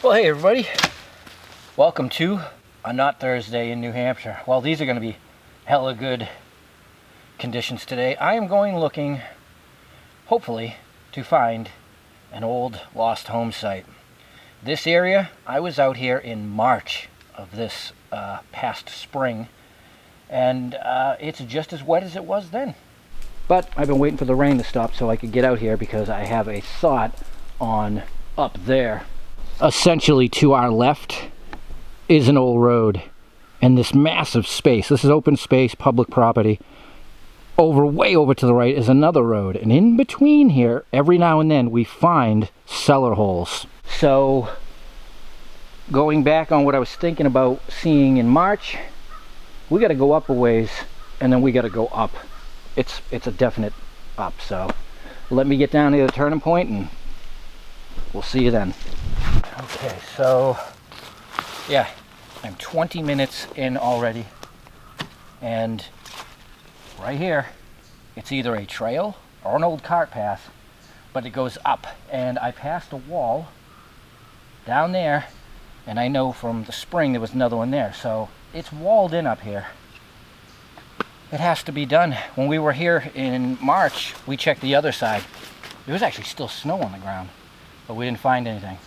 Well, hey everybody, welcome to a not Thursday in New Hampshire. Well, these are going to be hella good conditions today. I am going looking, hopefully, to find an old lost home site. This area, I was out here in March of this past spring, and it's just as wet as it was then. But I've been waiting for the rain to stop so I could get out here because I have a thought on up there. Essentially to our left is an old road and this massive space. This is open space, public property. Way over to the right is another road, and in between here every now and then we find cellar holes. So going back on what I was thinking about seeing in March, we got to go up a ways and then we got to go up. It's a definite up. So let me get down to the turning point and we'll see you then. Okay, so yeah, I'm 20 minutes in already, and right here it's either a trail or an old cart path, but it goes up, and I passed a wall down there, and I know from the spring there was another one there, so it's walled in up here. It has to be done. When we were here in March, we checked the other side. There was actually still snow on the ground, but we didn't find anything.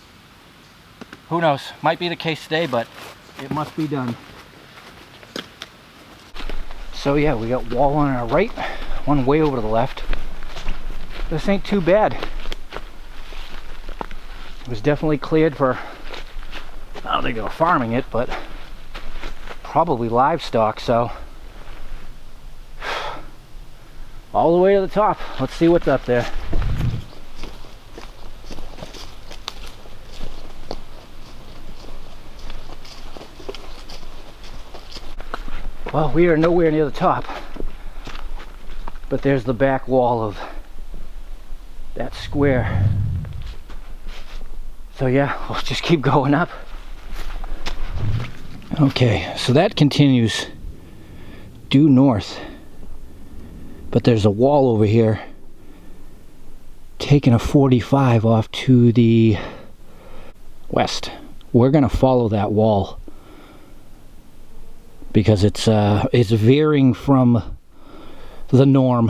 Who knows? Might be the case today, but it must be done. So yeah, we got wall on our right, one way over to the left. This ain't too bad. It was definitely cleared for, I don't think they were farming it, but probably livestock, so all the way to the top. Let's see what's up there. Well, we are nowhere near the top, but there's the back wall of that square. So yeah, we'll just keep going up. Okay, so that continues due north, but there's a wall over here taking a 45 off to the west. We're gonna follow that wall because it's veering from the norm.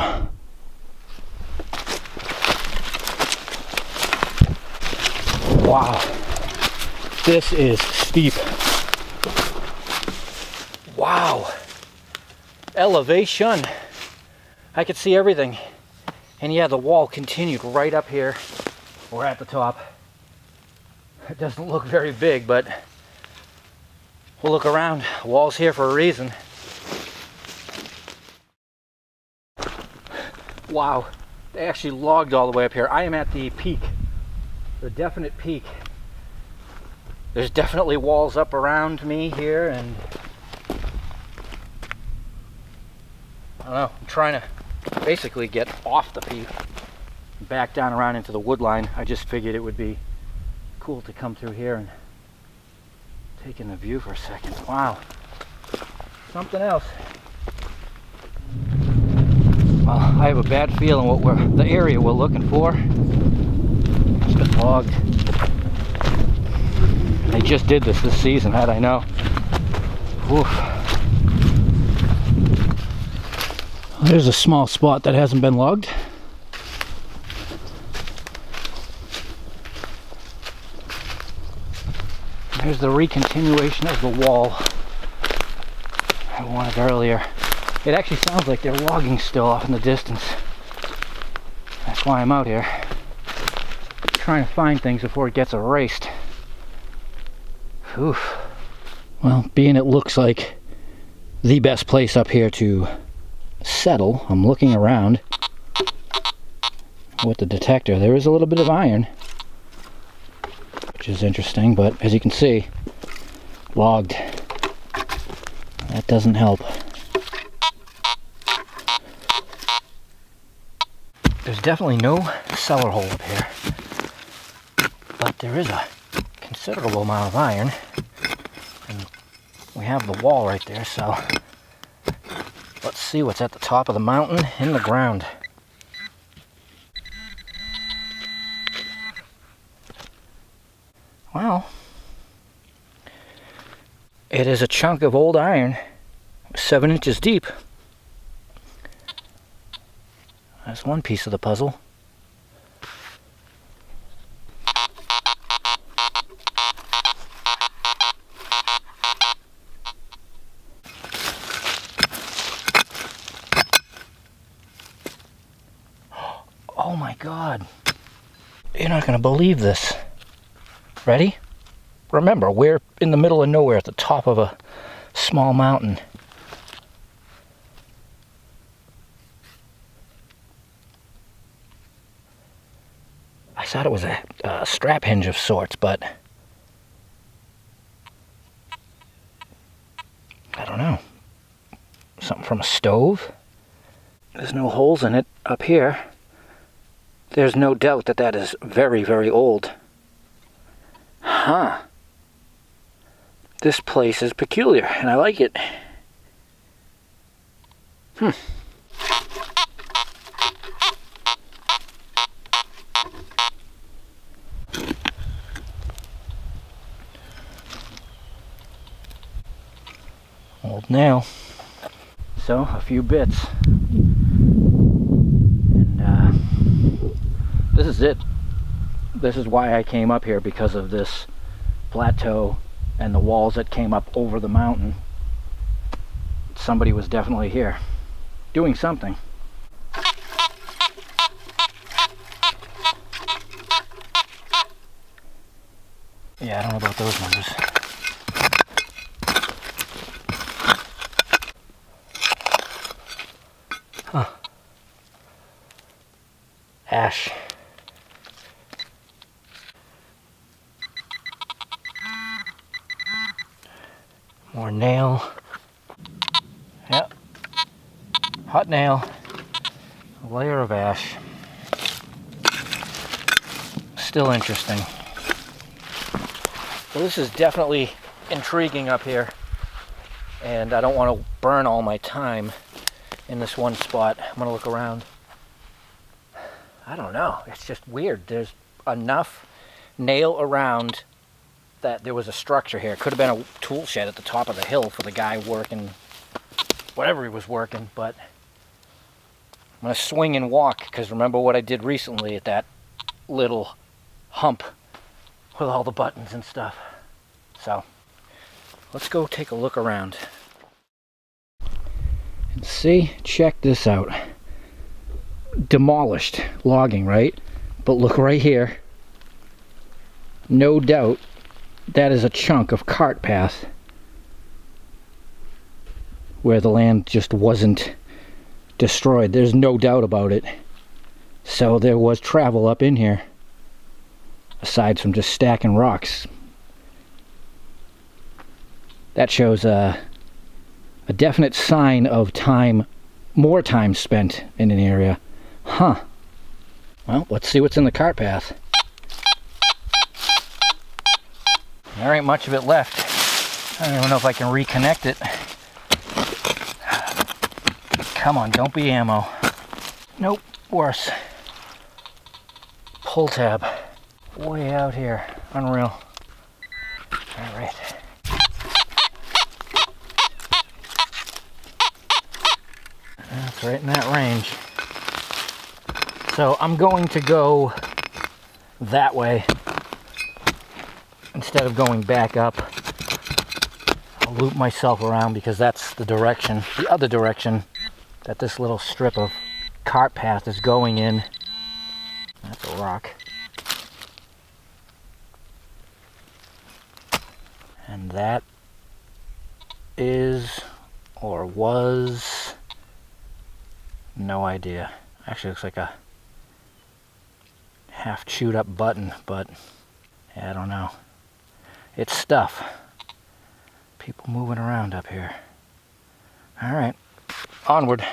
Wow, this is steep. Wow, elevation. I could see everything. And yeah, the wall continued right up here. We're at the top. It doesn't look very big, but we'll look around. The wall's here for a reason. Wow, they actually logged all the way up here. I am at the peak, the definite peak. There's definitely walls up around me here, and I don't know, I'm trying to basically get off the peak, back down around into the wood line. I just figured it would be cool to come through here and take in the view for a second. Wow, something else. Well, I have a bad feeling what the area we're looking for has been logged. They just did this season, how'd I know? Oof. There's a small spot that hasn't been logged. There's the recontinuation of the wall I wanted earlier. It actually sounds like they're logging still off in the distance. That's why I'm out here, trying to find things before it gets erased. Oof. Well, being it looks like the best place up here to settle, I'm looking around with the detector. There is a little bit of iron, which is interesting, but as you can see, logged. That doesn't help. There's definitely no cellar hole up here, but there is a considerable amount of iron, and we have the wall right there, so let's see what's at the top of the mountain in the ground. Well, It is a chunk of old iron, 7 inches deep. That's one piece of the puzzle. Oh my God. You're not going to believe this. Ready? Remember, we're in the middle of nowhere at the top of a small mountain. I thought it was a strap hinge of sorts, but I don't know. Something from a stove? There's no holes in it up here. There's no doubt that that is very, very old. Huh. This place is peculiar, and I like it. Old nail. So, a few bits. And this is it. This is why I came up here, because of this plateau and the walls that came up over the mountain. Somebody was definitely here doing something. Yeah, I don't know about those numbers. Huh. Ash. More nail. Yep. Hot nail. A layer of ash. Still interesting. Well, this is definitely intriguing up here, and I don't want to burn all my time in this one spot. I'm going to look around. I don't know. It's just weird. There's enough nail around that there was a structure here. It could have been a tool shed at the top of the hill for the guy working whatever he was working, but I'm going to swing and walk, because remember what I did recently at that little hump with all the buttons and stuff. So let's go take a look around. And see, check this out. Demolished logging, right? But look right here. No doubt that is a chunk of cart path where the land just wasn't destroyed. There's no doubt about it. So there was travel up in here, aside from just stacking rocks. That shows a definite sign of time, more time spent in an area. Huh. Well, let's see what's in the cart path. There ain't much of it left. I don't even know if I can reconnect it. Come on, don't be ammo. Nope, worse. Pull tab. Way out here. Unreal. Alright. That's right in that range. So I'm going to go that way instead of going back up. I'll loop myself around, because that's the direction, the other direction that this little strip of cart path is going in. That's a rock. And that is, or was, no idea. Actually looks like a half chewed up button, but yeah, I don't know. It's stuff. People moving around up here. Alright, onward.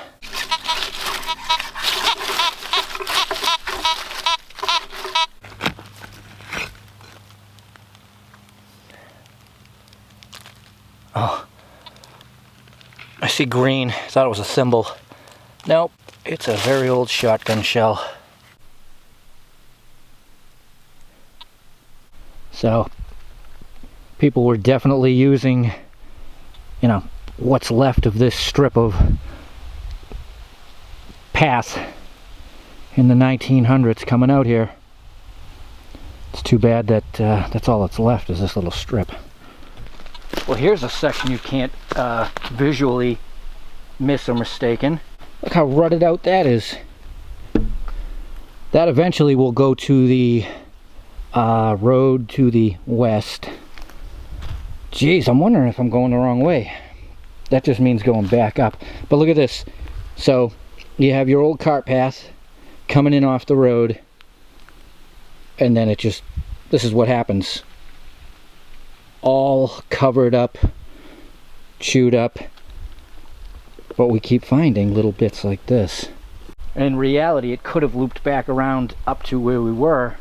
Oh, I see green. Thought it was a thimble. Nope, it's a very old shotgun shell. So, people were definitely using you know, what's left of this strip of path in the 1900s coming out here. It's too bad that that's all that's left is this little strip. Well, here's a section you can't visually miss or mistaken. Look how rutted out that is. That eventually will go to the road to the west. Geez, I'm wondering if I'm going the wrong way. That just means going back up. But look at this. So you have your old cart path coming in off the road, and then it just, this is what happens. All covered up, chewed up, but we keep finding little bits like this. In reality, it could have looped back around up to where we were,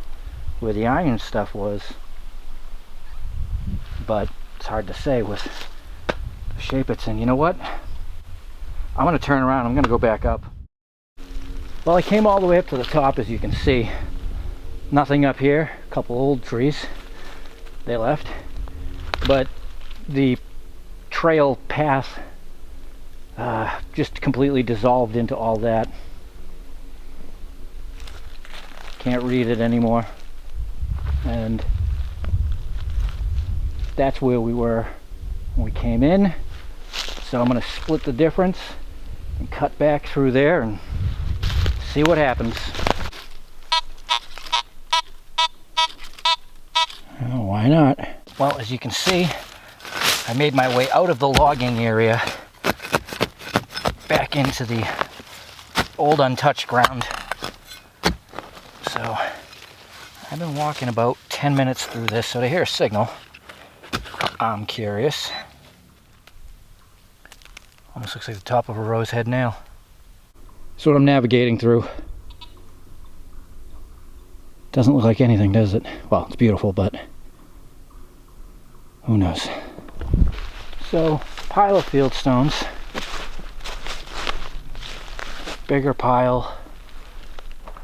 where the iron stuff was, but it's hard to say with the shape it's in. You know what? I'm going to turn around. I'm going to go back up. Well, I came all the way up to the top, as you can see. Nothing up here. A couple old trees. They left. But the trail path just completely dissolved into all that. Can't read it anymore. And that's where we were when we came in. So I'm going to split the difference and cut back through there and see what happens. Oh, why not? Well, as you can see, I made my way out of the logging area back into the old untouched ground. So I've been walking about 10 minutes through this, so to hear a signal, I'm curious. Almost looks like the top of a rose head nail. That's what I'm navigating through. Doesn't look like anything, does it? Well, it's beautiful, but who knows? So, pile of field stones. Bigger pile.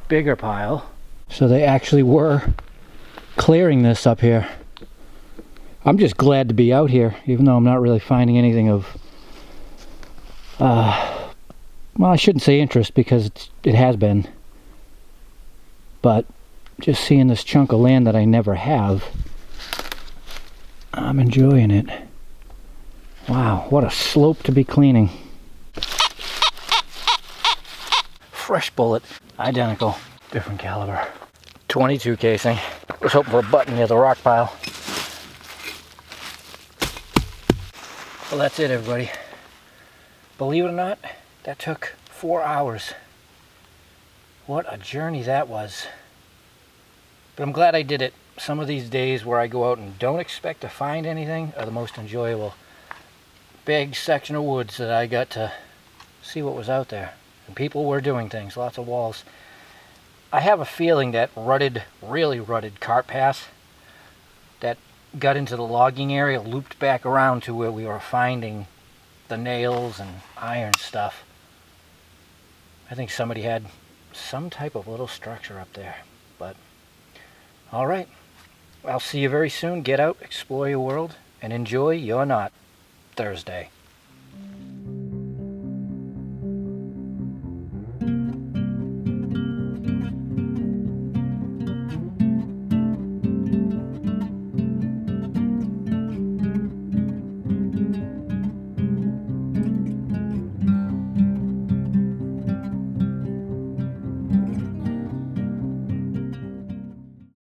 Bigger pile. So they actually were clearing this up here. I'm just glad to be out here, even though I'm not really finding anything of well, I shouldn't say interest, because it has been, but just seeing this chunk of land that I never have, I'm enjoying it. Wow, what a slope to be cleaning. Fresh bullet, identical, different caliber. 22 casing. Was hoping for a button near the rock pile. Well, that's it, everybody. Believe it or not, that took 4 hours. What a journey that was. But I'm glad I did it. Some of these days where I go out and don't expect to find anything are the most enjoyable. Big section of woods that I got to see what was out there. And people were doing things, lots of walls. I have a feeling that rutted, really rutted cart path that got into the logging area looped back around to where we were finding the nails and iron stuff. I think somebody had some type of little structure up there. But alright, I'll see you very soon. Get out, explore your world, and enjoy your Not Thursday.